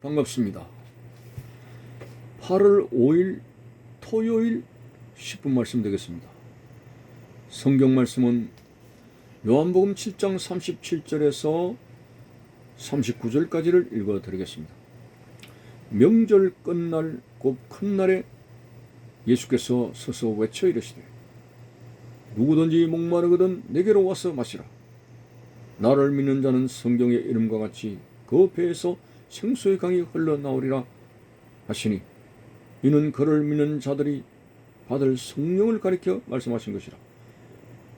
반갑습니다. 8월 5일 토요일 10분 말씀 되겠습니다. 성경 말씀은 요한복음 7장 37절에서 39절까지를 읽어 드리겠습니다. 명절 끝날 곧 큰 날에 예수께서 서서 외쳐 이르시되 누구든지 목마르거든 내게로 와서 마시라. 나를 믿는 자는 성경의 이름과 같이 그 배에서 생수의 강이 흘러나오리라 하시니 이는 그를 믿는 자들이 받을 성령을 가리켜 말씀하신 것이라.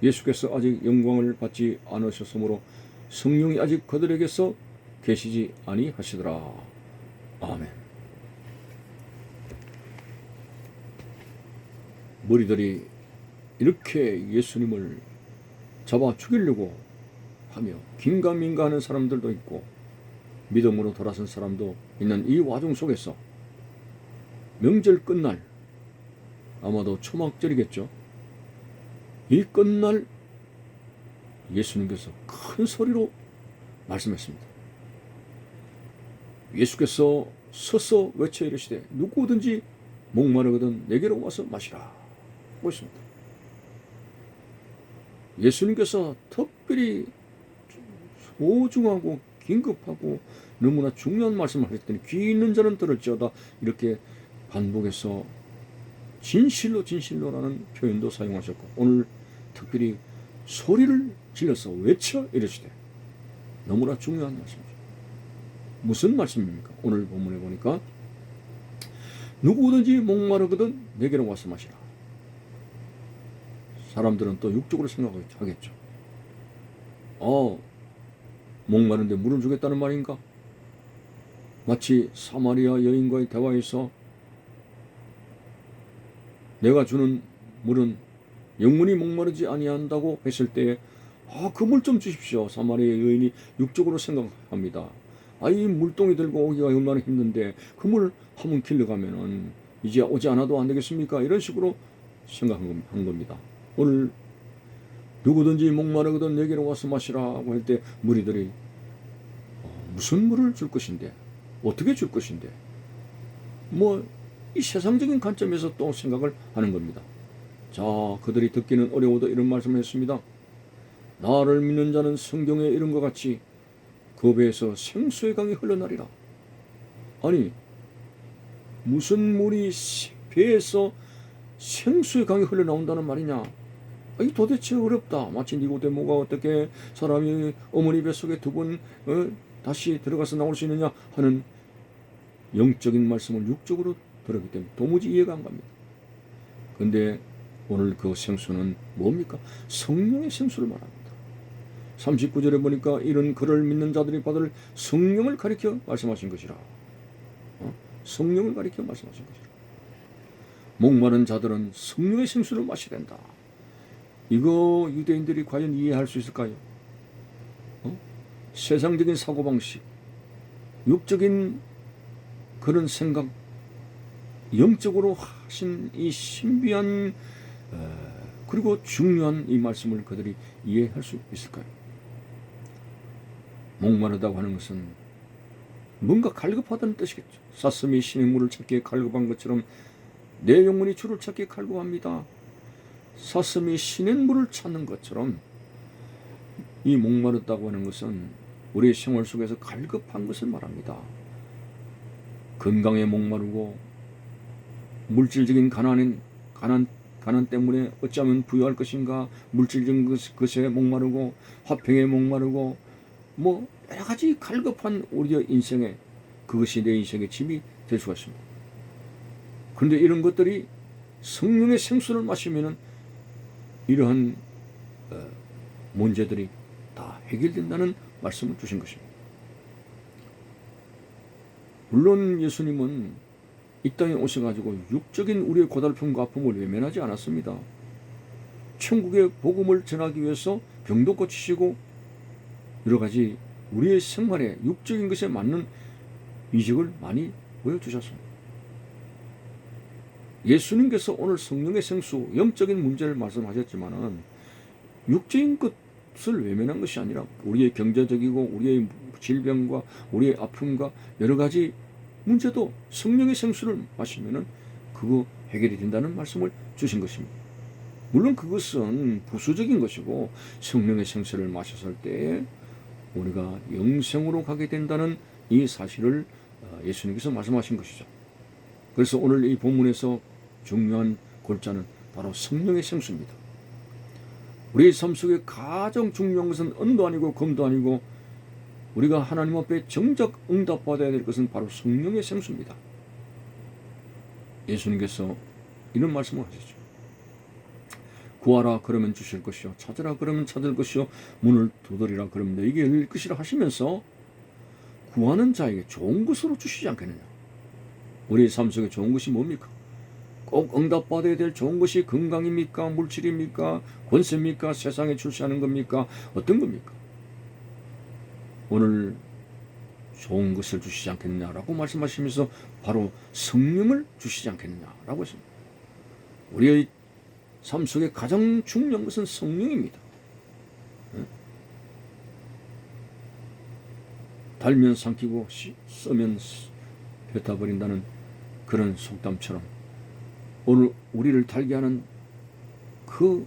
예수께서 아직 영광을 받지 않으셨으므로 성령이 아직 그들에게서 계시지 아니하시더라. 아멘. 머리들이 이렇게 예수님을 잡아 죽이려고 하며 긴가민가하는 사람들도 있고 믿음으로 돌아선 사람도 있는 이 와중 속에서 명절 끝날, 아마도 초막절이겠죠. 이 끝날 예수님께서 큰 소리로 말씀했습니다. 예수께서 서서 외쳐 이르시되 누구든지 목마르거든 내게로 와서 마시라 하고 있습니다. 예수님께서 특별히 소중하고 긴급하고 너무나 중요한 말씀을 하셨더니 귀 있는 자는 들을지어다 이렇게 반복해서 진실로 진실로라는 표현도 사용하셨고 오늘 특별히 소리를 질러서 외쳐 이르시되 너무나 중요한 말씀이죠. 무슨 말씀입니까? 오늘 본문에 보니까 누구든지 목마르거든 내게로 와서 마시라. 사람들은 또 육적으로 생각하겠죠. 목마른데 물을 주겠다는 말인가? 마치 사마리아 여인과의 대화에서 내가 주는 물은 영문이 목마르지 아니한다고 했을 때에 그 물 좀 주십시오. 사마리아 여인이 육적으로 생각합니다. 이 물동이 들고 오기가 얼마나 힘든데 그 물 한 번 길러가면은 이제 오지 않아도 안 되겠습니까? 이런 식으로 생각한 겁니다. 오늘 누구든지 목마르거든 내게로 와서 마시라고 할 때 무리들이 무슨 물을 줄 것인데 어떻게 줄 것인데 이 세상적인 관점에서 또 생각을 하는 겁니다. 자, 그들이 듣기는 어려워도 이런 말씀을 했습니다. 나를 믿는 자는 성경의 이름과 같이 그 배에서 생수의 강이 흘러나리라. 아니 무슨 물이 배에서 생수의 강이 흘러나온다는 말이냐? 이 도대체 어렵다. 마치 니고데모가 어떻게 사람이 어머니 뱃속에 두 번 다시 들어가서 나올 수 있느냐 하는 영적인 말씀을 육적으로 들었기 때문에 도무지 이해가 안 갑니다. 그런데 오늘 그 생수는 뭡니까? 성령의 생수를 말합니다. 39절에 보니까 이런 그를 믿는 자들이 받을 성령을 가리켜 말씀하신 것이라. 성령을 가리켜 말씀하신 것이라. 목마른 자들은 성령의 생수를 마셔야 된다. 이거 유대인들이 과연 이해할 수 있을까요? 세상적인 사고방식, 육적인 그런 생각, 영적으로 하신 이 신비한 그리고 중요한 이 말씀을 그들이 이해할 수 있을까요? 목마르다고 하는 것은 뭔가 갈급하다는 뜻이겠죠. 사슴이 시냇물을 찾기에 갈급한 것처럼 내 영혼이 주를 찾기에 갈급합니다. 사슴이 시냇물을 찾는 것처럼 이 목마르다고 하는 것은 우리의 생활 속에서 갈급한 것을 말합니다. 건강에 목마르고 물질적인 가난 때문에 어쩌면 부유할 것인가, 물질적인 것에 목마르고 화평에 목마르고 여러 가지 갈급한 우리의 인생에 그것이 내 인생의 짐이 될 수가 있습니다. 그런데 이런 것들이 성령의 생수를 마시면은 이러한 문제들이 다 해결된다는 말씀을 주신 것입니다. 물론 예수님은 이 땅에 오셔가지고 육적인 우리의 고달픔과 아픔을 외면하지 않았습니다. 천국의 복음을 전하기 위해서 병도 고치시고 여러 가지 우리의 생활에 육적인 것에 맞는 이적을 많이 보여주셨습니다. 예수님께서 오늘 성령의 생수, 영적인 문제를 말씀하셨지만은 육적인 것을 외면한 것이 아니라 우리의 경제적이고 우리의 질병과 우리의 아픔과 여러 가지 문제도 성령의 생수를 마시면은 그거 해결이 된다는 말씀을 주신 것입니다. 물론 그것은 부수적인 것이고 성령의 생수를 마셨을 때 우리가 영생으로 가게 된다는 이 사실을 예수님께서 말씀하신 것이죠. 그래서 오늘 이 본문에서 중요한 골자는 바로 성령의 생수입니다. 우리의 삶 속에 가장 중요한 것은 은도 아니고 금도 아니고 우리가 하나님 앞에 정작 응답받아야 될 것은 바로 성령의 생수입니다. 예수님께서 이런 말씀을 하시죠. 구하라 그러면 주실 것이요, 찾으라 그러면 찾을 것이요, 문을 두드리라 그러면 너에게 열릴 것이라 하시면서 구하는 자에게 좋은 것으로 주시지 않겠느냐. 우리의 삶 속에 좋은 것이 뭡니까? 꼭 응답받아야 될 좋은 것이 건강입니까? 물질입니까? 권세입니까? 세상에 출시하는 겁니까? 어떤 겁니까? 오늘 좋은 것을 주시지 않겠느냐라고 말씀하시면서 바로 성령을 주시지 않겠느냐라고 했습니다. 우리의 삶 속에 가장 중요한 것은 성령입니다. 달면 삼키고 써면 뱉어버린다는 그런 속담처럼 오늘 우리를 달게 하는 그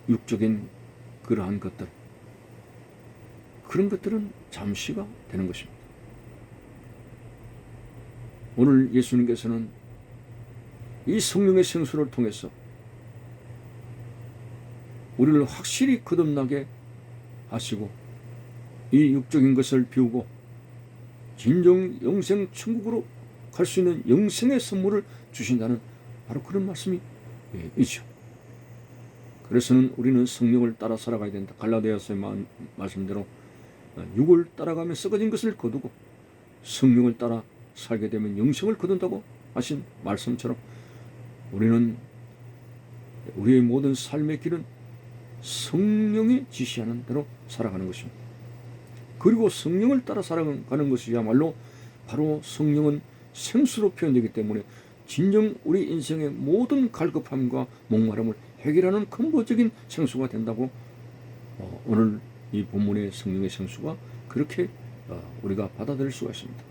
육적인 그러한 것들, 그런 것들은 잠시가 되는 것입니다. 오늘 예수님께서는 이 성령의 생수를 통해서 우리를 확실히 거듭나게 하시고 이 육적인 것을 비우고 진정 영생 천국으로 갈 수 있는 영생의 선물을 주신다는 바로 그런 말씀이 있죠. 그래서는 우리는 성령을 따라 살아가야 된다. 갈라디아서의 말씀대로 육을 따라가며 썩어진 것을 거두고 성령을 따라 살게 되면 영생을 거둔다고 하신 말씀처럼 우리는 우리의 모든 삶의 길은 성령이 지시하는 대로 살아가는 것입니다. 그리고 성령을 따라 살아가는 것이야말로 바로 성령은 생수로 표현되기 때문에 진정 우리 인생의 모든 갈급함과 목마름을 해결하는 근본적인 생수가 된다고 오늘 이 본문의 성령의 생수가 그렇게 우리가 받아들일 수가 있습니다.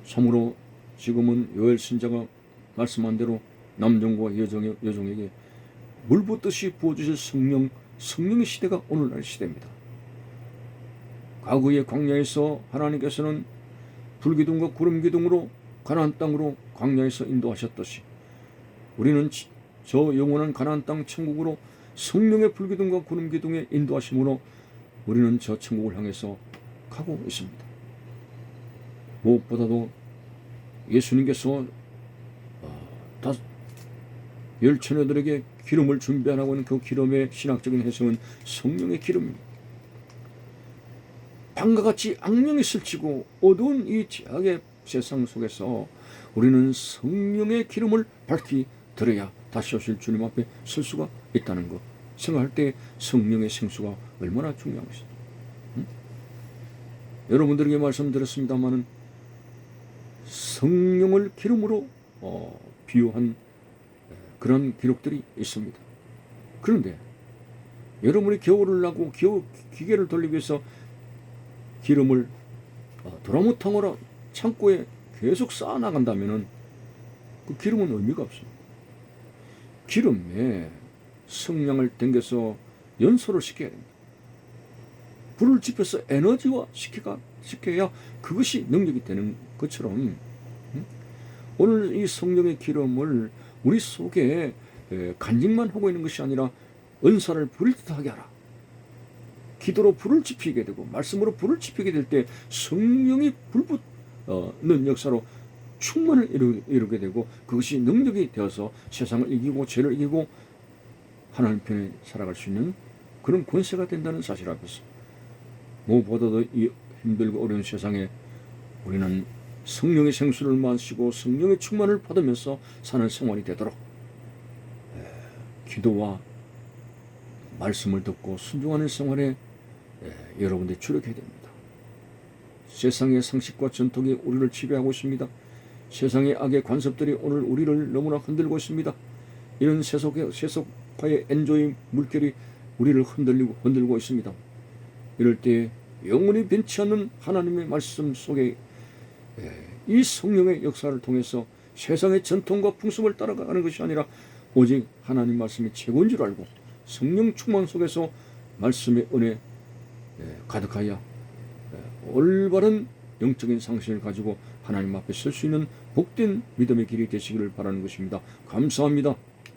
참으로 지금은 요엘 선지자가 말씀한 대로 남종과 여종에게 물 붓듯이 부어주실 성령의 시대가 오늘날 시대입니다. 과거의 광야에서 하나님께서는 불기둥과 구름기둥으로 가나안 땅으로 광야에서 인도하셨듯이 우리는 저 영원한 가나안 땅 천국으로 성령의 불기둥과 구름기둥의 인도하심으로 우리는 저 천국을 향해서 가고 있습니다. 무엇보다도 예수님께서 열 처녀들에게 기름을 준비하라고 하는 그 기름의 신학적인 해석은 성령의 기름입니다. 밤과 같이 악령이 슬치고 어두운 이 죄악의 세상 속에서 우리는 성령의 기름을 밝히 들어야 다시 오실 주님 앞에 설 수가 있다는 것 생각할 때 성령의 생수가 얼마나 중요한 것입니다. 여러분들에게 말씀드렸습니다마는 성령을 기름으로 비유한 그런 기록들이 있습니다. 그런데 여러분이 겨울을 나고 기계를 돌리기 위해서 기름을 드라무탕으로 창고에 계속 쌓아나간다면 그 기름은 의미가 없습니다. 기름에 성냥을 당겨서 연소를 시켜야 됩니다. 불을 지펴서 에너지화 시켜야 그것이 능력이 되는 것처럼 오늘 이 성령의 기름을 우리 속에 간직만 하고 있는 것이 아니라 은사를 부릴 듯하게 하라. 기도로 불을 지피게 되고 말씀으로 불을 지피게 될 때 성령이 불붙는 역사로 충만을 이루게 되고 그것이 능력이 되어서 세상을 이기고 죄를 이기고 하나님 편에 살아갈 수 있는 그런 권세가 된다는 사실 앞에서 무엇보다도 이 힘들고 어려운 세상에 우리는 성령의 생수를 마시고 성령의 충만을 받으면서 사는 생활이 되도록 기도와 말씀을 듣고 순종하는 생활에 여러분들이 주력해야 됩니다. 세상의 상식과 전통이 우리를 지배하고 있습니다. 세상의 악의 관습들이 오늘 우리를 너무나 흔들고 있습니다. 이런 세속화의 엔조이 물결이 우리를 흔들고 있습니다. 이럴 때 영원히 변치 않는 하나님의 말씀 속에 이 성령의 역사를 통해서 세상의 전통과 풍습을 따라가는 것이 아니라 오직 하나님 말씀이 최고인 줄 알고 성령 충만 속에서 말씀의 은혜 가득하여 올바른 영적인 상식을 가지고 하나님 앞에 설 수 있는 복된 믿음의 길이 되시기를 바라는 것입니다. 감사합니다.